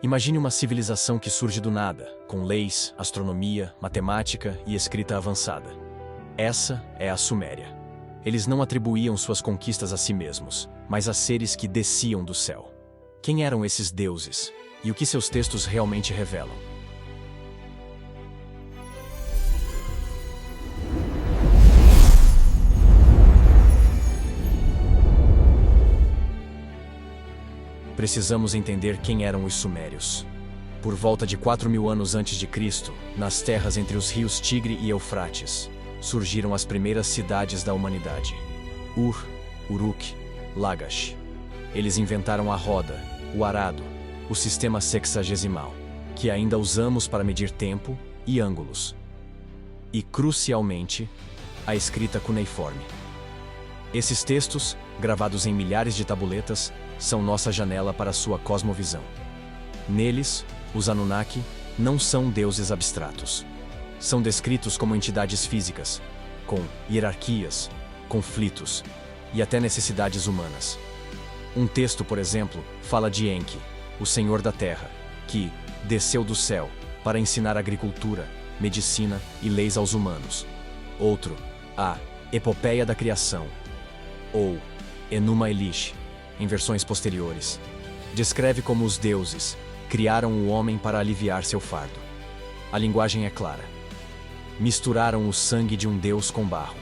Imagine uma civilização que surge do nada, com leis, astronomia, matemática e escrita avançada. Essa é a Suméria. Eles não atribuíam suas conquistas a si mesmos, mas a seres que desciam do céu. Quem eram esses deuses? E o que seus textos realmente revelam? Precisamos entender quem eram os sumérios. Por volta de 4.000 anos antes de Cristo, nas terras entre os rios Tigre e Eufrates, surgiram as primeiras cidades da humanidade. Ur, Uruk, Lagash. Eles inventaram a roda, o arado, o sistema sexagesimal, que ainda usamos para medir tempo e ângulos. E, crucialmente, a escrita cuneiforme. Esses textos, gravados em milhares de tabuletas, são nossa janela para sua cosmovisão. Neles, os Anunnaki não são deuses abstratos. São descritos como entidades físicas, com hierarquias, conflitos e até necessidades humanas. Um texto, por exemplo, fala de Enki, o Senhor da Terra, que desceu do céu para ensinar agricultura, medicina e leis aos humanos. Outro, a Epopeia da Criação, ou Enuma Elish, em versões posteriores, descreve como os deuses criaram o homem para aliviar seu fardo. A linguagem é clara. Misturaram o sangue de um deus com barro.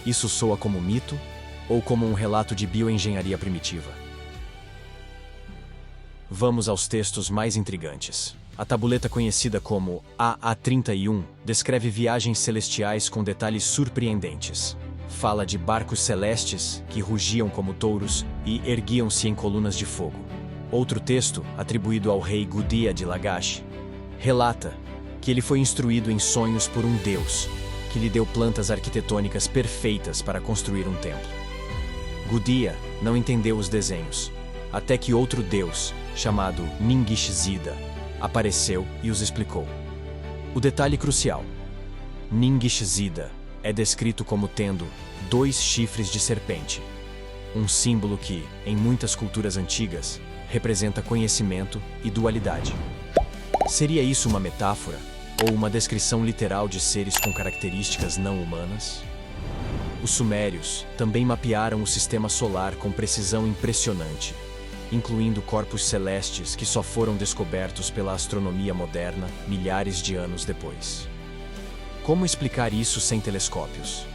Isso soa como mito ou como um relato de bioengenharia primitiva? Vamos aos textos mais intrigantes. A tabuleta conhecida como AA31 descreve viagens celestiais com detalhes surpreendentes. Fala de barcos celestes que rugiam como touros e erguiam-se em colunas de fogo. Outro texto, atribuído ao rei Gudea de Lagash, relata que ele foi instruído em sonhos por um deus, que lhe deu plantas arquitetônicas perfeitas para construir um templo. Gudea não entendeu os desenhos, até que outro deus, chamado Ningishzida, apareceu e os explicou. O detalhe crucial: Ningishzida é descrito como tendo 2 chifres de serpente, um símbolo que, em muitas culturas antigas, representa conhecimento e dualidade. Seria isso uma metáfora ou uma descrição literal de seres com características não humanas? Os sumérios também mapearam o sistema solar com precisão impressionante, incluindo corpos celestes que só foram descobertos pela astronomia moderna milhares de anos depois. Como explicar isso sem telescópios?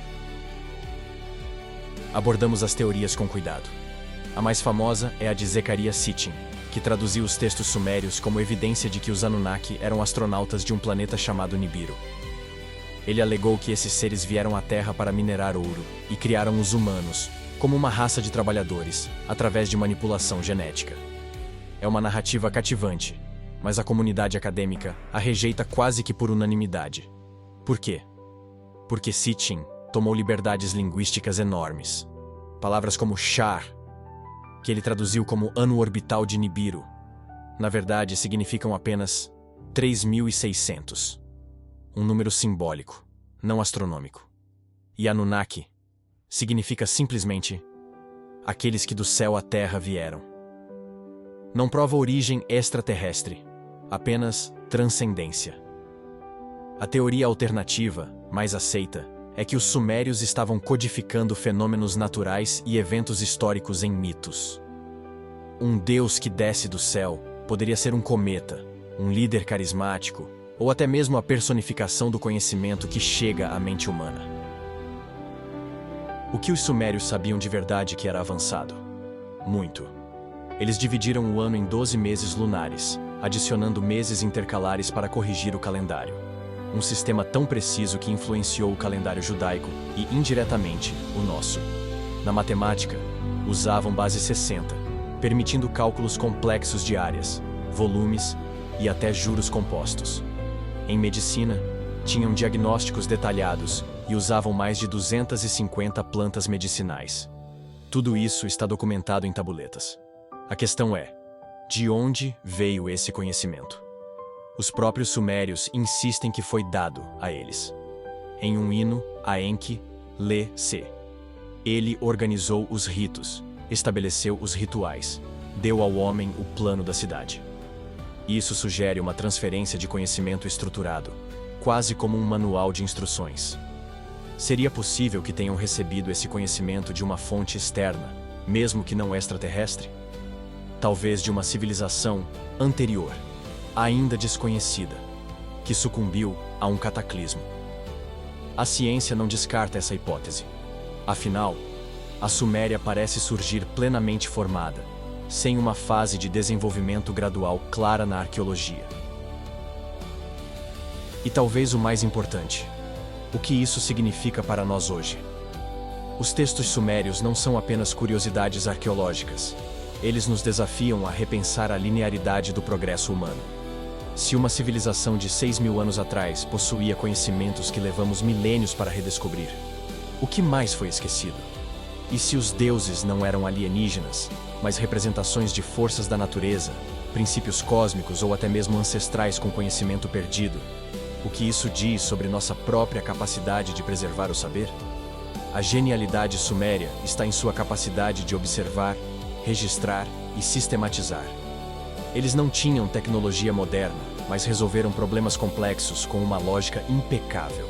Abordamos as teorias com cuidado. A mais famosa é a de Zecharia Sitchin, que traduziu os textos sumérios como evidência de que os Anunnaki eram astronautas de um planeta chamado Nibiru. Ele alegou que esses seres vieram à Terra para minerar ouro e criaram os humanos, como uma raça de trabalhadores, através de manipulação genética. É uma narrativa cativante, mas a comunidade acadêmica a rejeita quase que por unanimidade. Por quê? Porque Sitchin tomou liberdades linguísticas enormes. Palavras como Shar, que ele traduziu como ano orbital de Nibiru, na verdade significam apenas 3.600. Um número simbólico, não astronômico. E Anunnaki significa simplesmente aqueles que do céu à terra vieram. Não prova origem extraterrestre, apenas transcendência. A teoria alternativa, mais aceita, é que os sumérios estavam codificando fenômenos naturais e eventos históricos em mitos. Um deus que desce do céu poderia ser um cometa, um líder carismático, ou até mesmo a personificação do conhecimento que chega à mente humana. O que os sumérios sabiam de verdade que era avançado? Muito. Eles dividiram o ano em 12 meses lunares, adicionando meses intercalares para corrigir o calendário. Um sistema tão preciso que influenciou o calendário judaico e, indiretamente, o nosso. Na matemática, usavam base 60, permitindo cálculos complexos de áreas, volumes e até juros compostos. Em medicina, tinham diagnósticos detalhados e usavam mais de 250 plantas medicinais. Tudo isso está documentado em tabuletas. A questão é: de onde veio esse conhecimento? Os próprios sumérios insistem que foi dado a eles. Em um hino a Enki, lê-se: ele organizou os ritos, estabeleceu os rituais, deu ao homem o plano da cidade. e isso sugere uma transferência de conhecimento estruturado, quase como um manual de instruções. Seria possível que tenham recebido esse conhecimento de uma fonte externa, mesmo que não extraterrestre? Talvez de uma civilização anterior, ainda desconhecida, que sucumbiu a um cataclismo. A ciência não descarta essa hipótese. Afinal, a Suméria parece surgir plenamente formada, sem uma fase de desenvolvimento gradual clara na arqueologia. E talvez o mais importante, o que isso significa para nós hoje? Os textos sumérios não são apenas curiosidades arqueológicas. Eles nos desafiam a repensar a linearidade do progresso humano. Se uma civilização de 6.000 anos atrás possuía conhecimentos que levamos milênios para redescobrir, o que mais foi esquecido? E se os deuses não eram alienígenas, mas representações de forças da natureza, princípios cósmicos ou até mesmo ancestrais com conhecimento perdido, o que isso diz sobre nossa própria capacidade de preservar o saber? A genialidade suméria está em sua capacidade de observar, registrar e sistematizar. Eles não tinham tecnologia moderna, mas resolveram problemas complexos com uma lógica impecável.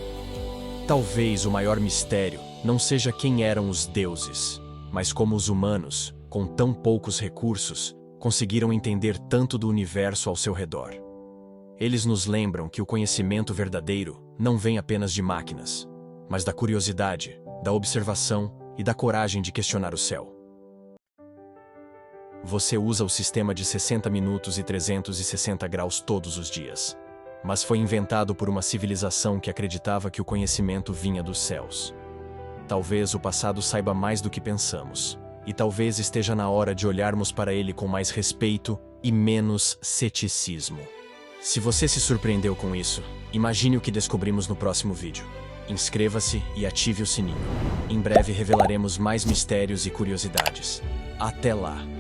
Talvez o maior mistério não seja quem eram os deuses, mas como os humanos, com tão poucos recursos, conseguiram entender tanto do universo ao seu redor. Eles nos lembram que o conhecimento verdadeiro não vem apenas de máquinas, mas da curiosidade, da observação e da coragem de questionar o céu. Você usa o sistema de 60 minutos e 360 graus todos os dias, mas foi inventado por uma civilização que acreditava que o conhecimento vinha dos céus. Talvez o passado saiba mais do que pensamos, e talvez esteja na hora de olharmos para ele com mais respeito e menos ceticismo. Se você se surpreendeu com isso, imagine o que descobrimos no próximo vídeo. Inscreva-se e ative o sininho. Em breve revelaremos mais mistérios e curiosidades. Até lá!